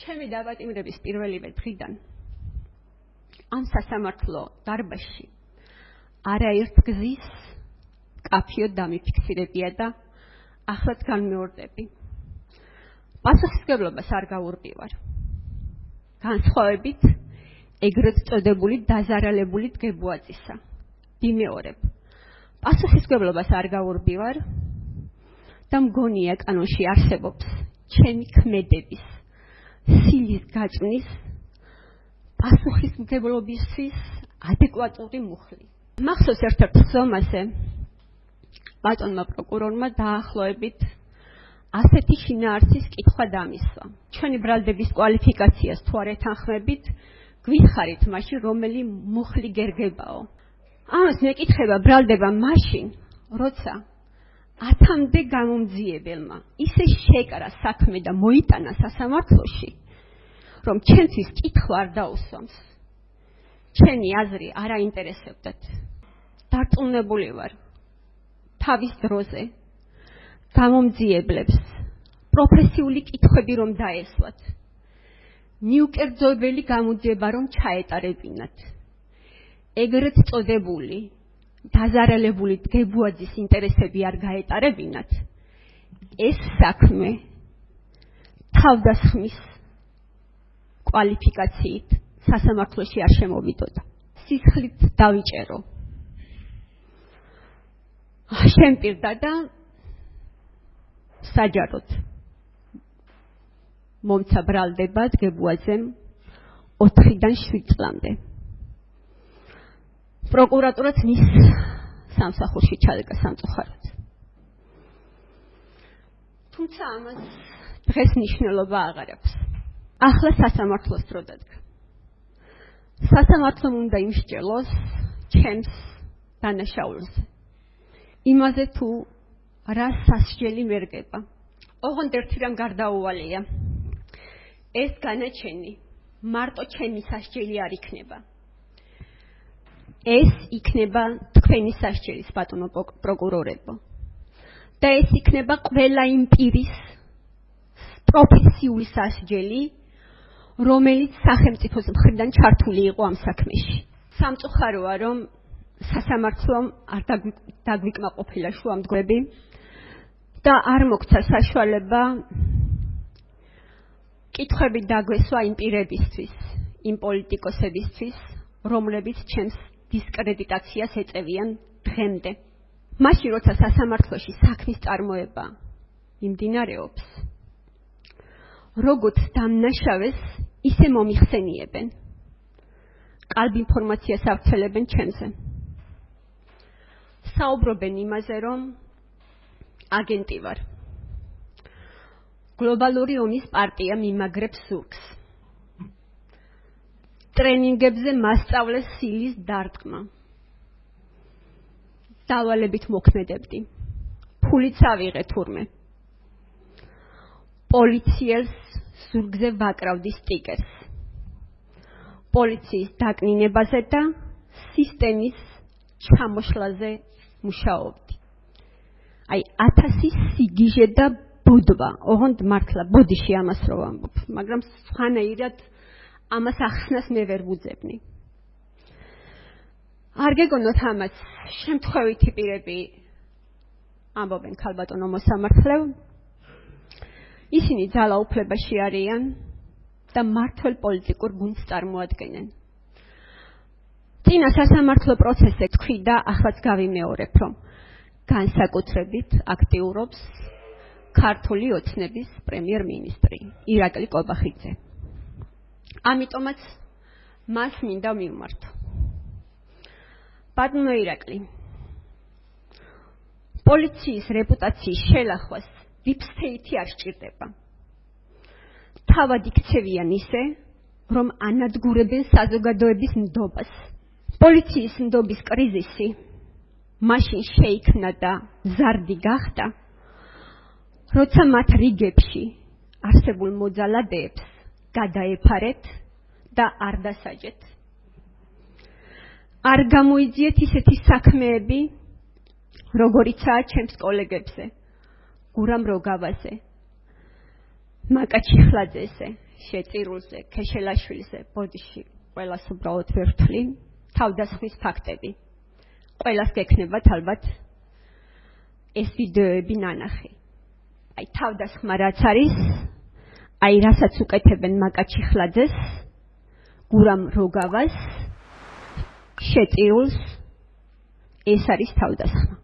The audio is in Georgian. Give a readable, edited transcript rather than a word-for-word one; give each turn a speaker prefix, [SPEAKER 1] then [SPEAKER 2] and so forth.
[SPEAKER 1] ჩემი დაპატიმრების პირველივე დღიდან ამ სასამართლო დარბაზში არაერთ გზის კაფიოდ დამიფიქსირებია და ახლაც განმეორდები. პასუხისმგებლობას არ გაურბივარ. განსხვავებით ეგრეთ წოდებული დაზარალებული დგებუაწისა. ვიმეორებ. პასუხისმგებლობას არ გაურბივარ და მგონია კანონში არსებობს ჩემი ქმედების სილის გაჭნის პასუხისმგებლობისთვის ადეკვატური მუხლი. მახსოვს ერთ-ერთ ხსოვმაზე ბატონმა პროკურორმა დაახლოებით ასეთი შინაარსის კითხვა დამისვა. ჩვენი ბრალდების კვალიფიკაციას თუ არ ეთანხმებით, გვიხარით მაშინ რომელი მუხლი გერგებაო. ამას მეკითხება ბრალდება მაშინ, როცა 10-მდე გამომძიებელმა ისე შეკრა საქმე და მოიტანა სასამართლოში, რომ ჩემთვის კითხვა არ დაუსვამს. ჩემი აზრი არ აინტერესებდათ. დარწმუნებული ვარ, თავის დროზე გამომძიებლებს პროფესიული კითხვები რომ დაესვათ. მიუკერძოებელი გამოძიება რომ ჩაეტარებინათ. ეგრეთ წოდებული დაზარალებული დგებუაძის ინტერესები არ გაეტარებინათ. ეს საქმე თავდასხმის კვალიფიკაციით სასამართლოში არ შემოვიდოდა. სისხლით დავიჭერო. შემპირდა და საჯაროდ მომცა ბრალდება დგებუაძემ 4-დან 7 წლამდე. პროკურატურაც მის სამსახურში ჩადგა სამწუხაროდ. თუმცა ამას დღეს მნიშვნელობა აღარ აქვს. ახლა სასამართლოს დრო დადგა. სასამართლომ უნდა იმსჯელოს ჩემს დანაშაულზე. იმაზე თუ რა სასჯელი მერგება. ოღონდ ერთი რამ გარდაუვალია. ეს განაჩენი მარტო ჩემი სასჯელი არ იქნება. ეს იქნება თქვენი სასჯელის ბატონო პროკურორებო. და ეს იქნება ყველა იმ პირის პროფესიული სასჯელი, რომელიც სახელმწიფოს მხრიდან ჩართული იყო ამ საქმეში. სამწუხაროა, რომ სასამართლომ არ დაგვიკმაყოფილა შუამდგომები და არ მოგცა საშუალება კითხვები დაგვესვა იმ პირებისთვის, იმ პოლიტიკოსებისთვის, რომლებიც ჩემს დისკრედიტაციას ეწევიან დღემდე. მაშინ როცა სასამართლოში საქმის წარმოება იმდინარეობს, როგორც დამნაშავეს ისე მომიხსენიებენ. კალბ ინფორმაციას ავრცელებენ ჩემზე. საუბრობენ იმაზე, რომ აგენტი ვარ. გლობალური ომის პარტია მიმაგრებს ზურგს. ტრენინგებზე მასწავლეს სილის დარტყმა. დავალებით მოქმედებდი. ფულიც ავიღე თურმე. პოლიციელს ზურგზე ვაკრავდი სტიკერს. პოლიციის დაკნინებაზე და სისტემის ჩამოშლაზე მუშაობდი. აი 1000 სიგიჟე და ბოდვა. ოღონდ მართლა ბოდიში ამას რო ვამბობ, მაგრამ სხვანაირად ამას ახსნას მე ვერ ვუძებნი. არ გეგონოთ ამას შემთხვევითი პირები ამბობენ ქალბატონო მოსამართლევ. ისინი ძალაუფლებაში არიან და მართლ პოლიტიკურ გუნდს წარმოადგენენ. წინა სასამართლო პროცესზე თქვი და ახლაც გავიმეორებ, რომ განსაკუთრებით აქტიურობს ქართული ოცნების პრემიერ-მინისტრი ირაკლი კობახიძე. ამიტომაც მას მინდა მივმართო. ბატონო ირაკლი, პოლიციის რეპუტაციის შელახვას დიპსტეიტი არ სჭირდება. თავად იქცევიან ისე, რომ ანადგურებენ საზოგადოების ნდობას. პოლიციის ნდობის კრიზისი მაშინ შეიქმნა და ზარდი გახდა, როცა მათ რიგებში არსებულ მოძალადეებს გადაეფარეთ და არ დასაჯეთ. არ გამოიძიეთ ისეთი საქმეები, როგორიცაა ჩემს კოლეგებზე, გურამ როგავაზე, მაკა ჩიხლაძეზე, შეწირულზე, ქეშელაშვილზე, ბოდიში ყველას უბრალოდ ვერთვლი, თავდასხმის ფაქტები. ყველას გექნებათ ალბათ ეს ვიდეოები ნანახი. აი თავდასხმა რაც არის, აი რასაც უკეთებენ მაკაჩიხლაძეს, გურამ როგავას, შეწირულს, ეს არის თავდასხმა.